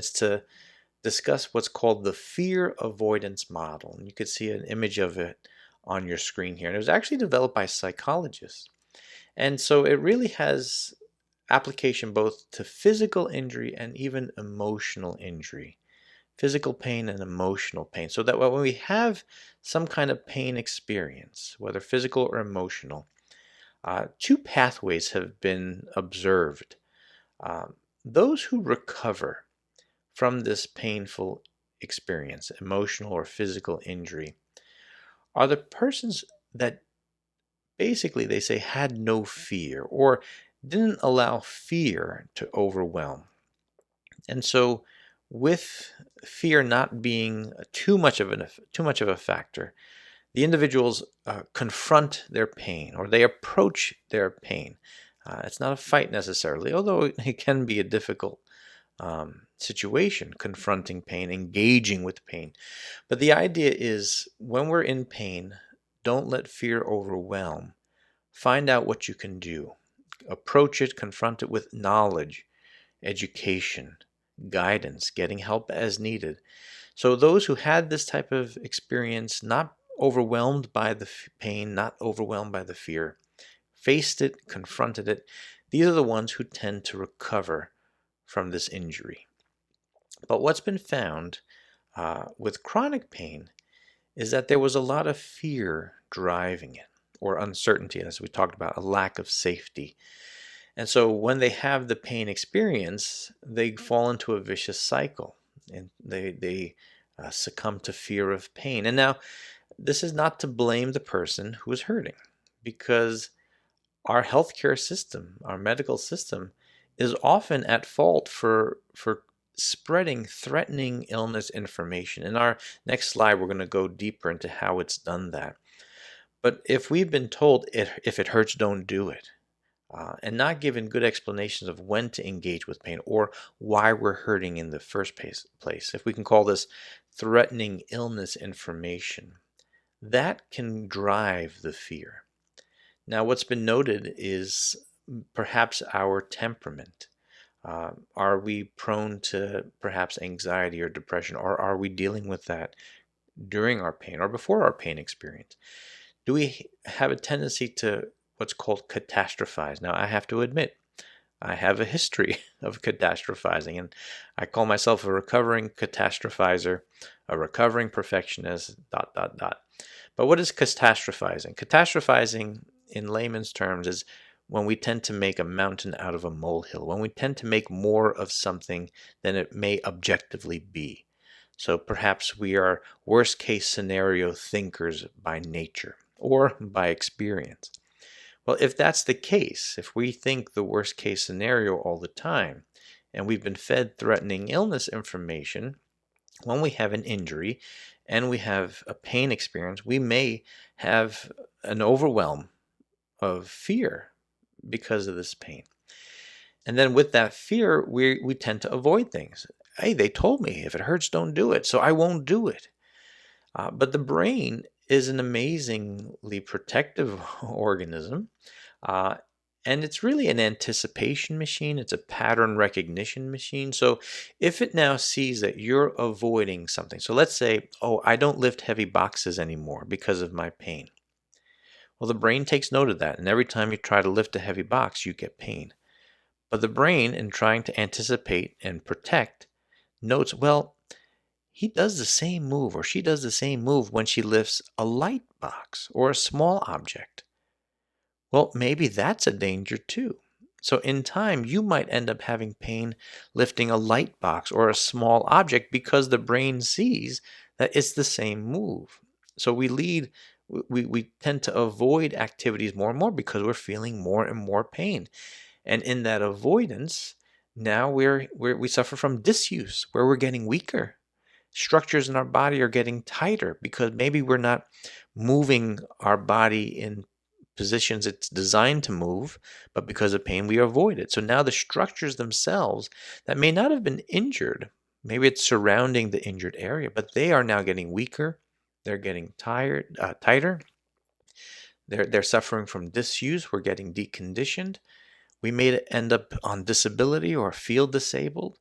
It's to discuss what's called the fear-avoidance model. And you could see an image of it on your screen here. And it was actually developed by psychologists. And so it really has application both to physical injury and even emotional injury. Physical pain and emotional pain. So that when we have some kind of pain experience, whether physical or emotional, two pathways have been observed. Um, those who recover from this painful experience, emotional or physical injury, are the persons that basically they say had no fear or didn't allow fear to overwhelm. And so with fear not being too much of a factor, the individuals confront their pain or they approach their pain. It's not a fight necessarily, although it can be a difficult situation, confronting pain, engaging with pain. But the idea is when we're in pain, don't let fear overwhelm. Find out what you can do. Approach it, confront it with knowledge, education, guidance, getting help as needed. So those who had this type of experience, not overwhelmed by the pain, not overwhelmed by the fear, faced it, confronted it, these are the ones who tend to recover from this injury. But what's been found with chronic pain is that there was a lot of fear driving it, or uncertainty, as we talked about, a lack of safety. And so when they have the pain experience, they fall into a vicious cycle and they succumb to fear of pain. And now, this is not to blame the person who is hurting, because our healthcare system, our medical system, is often at fault for spreading threatening illness information. In our next slide, we're going to go deeper into how it's done that. But if we've been told if it hurts, don't do it, and not given good explanations of when to engage with pain or why we're hurting in the first place, if we can call this threatening illness information, that can drive the fear. Now, what's been noted is perhaps our temperament. Are we prone to perhaps anxiety or depression, or are we dealing with that during our pain or before our pain experience? Do we have a tendency to what's called catastrophize? Now, I have to admit, I have a history of catastrophizing, and I call myself a recovering catastrophizer, a recovering perfectionist, dot, dot, dot. But what is catastrophizing? Catastrophizing, in layman's terms, is when we tend to make a mountain out of a molehill, when we tend to make more of something than it may objectively be. So perhaps we are worst case scenario thinkers by nature or by experience. Well, if that's the case, if we think the worst case scenario all the time, and we've been fed threatening illness information, when we have an injury and we have a pain experience, we may have an overwhelm of fear because of this pain. And then with that fear, we tend to avoid things. Hey, they told me if it hurts, don't do it, so I won't do it. But the brain is an amazingly protective organism. Uh, and it's really an anticipation machine. It's a pattern recognition machine. So if it now sees that you're avoiding something, so let's say, oh, I don't lift heavy boxes anymore because of my pain. Well, the brain takes note of that. And every time you try to lift a heavy box, you get pain. But the brain, in trying to anticipate and protect, notes, well, he does the same move or she does the same move when she lifts a light box or a small object. Well, maybe that's a danger too. So in time, you might end up having pain lifting a light box or a small object because the brain sees that it's the same move. So we tend to avoid activities more and more because we're feeling more and more pain. And in that avoidance, now we suffer from disuse, where we're getting weaker. Structures in our body are getting tighter because maybe we're not moving our body in positions it's designed to move, but because of pain, we avoid it. So now the structures themselves that may not have been injured, maybe it's surrounding the injured area, but they are now getting weaker. They're getting tighter. They're suffering from disuse. We're getting deconditioned. We may end up on disability or feel disabled.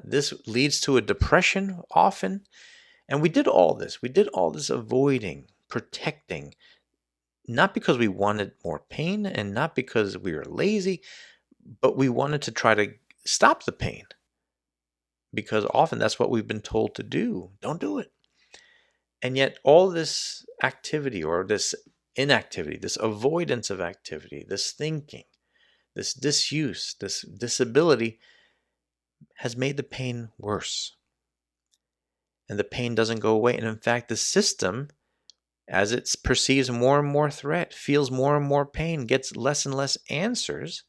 This leads to a depression often. And we did all this. We did all this avoiding, protecting, not because we wanted more pain and not because we were lazy, but we wanted to try to stop the pain because often that's what we've been told to do. Don't do it. And yet, all this activity or this inactivity, this avoidance of activity, this thinking, this disuse, this disability has made the pain worse. And the pain doesn't go away. And in fact, the system, as it perceives more and more threat, feels more and more pain, gets less and less answers,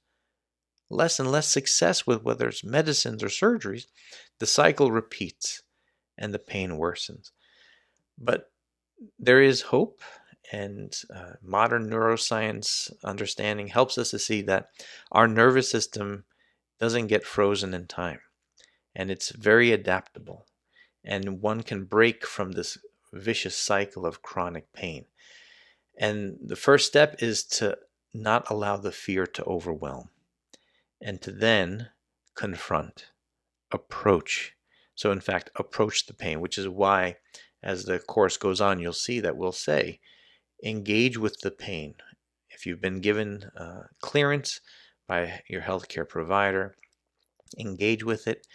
less and less success with whether it's medicines or surgeries, the cycle repeats and the pain worsens. But there is hope, and modern neuroscience understanding helps us to see that our nervous system doesn't get frozen in time, and it's very adaptable, and one can break from this vicious cycle of chronic pain. And the first step is to not allow the fear to overwhelm, and to then confront, approach. So, in fact, approach the pain, which is why, as the course goes on, you'll see that we'll say, engage with the pain. If you've been given clearance by your healthcare provider, engage with it.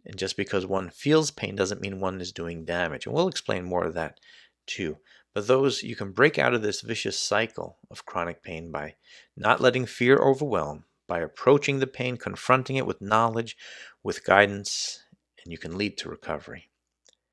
And just because one feels pain doesn't mean one is doing damage. And we'll explain more of that too. But you can break out of this vicious cycle of chronic pain by not letting fear overwhelm, by approaching the pain, confronting it with knowledge, with guidance, and you can lead to recovery.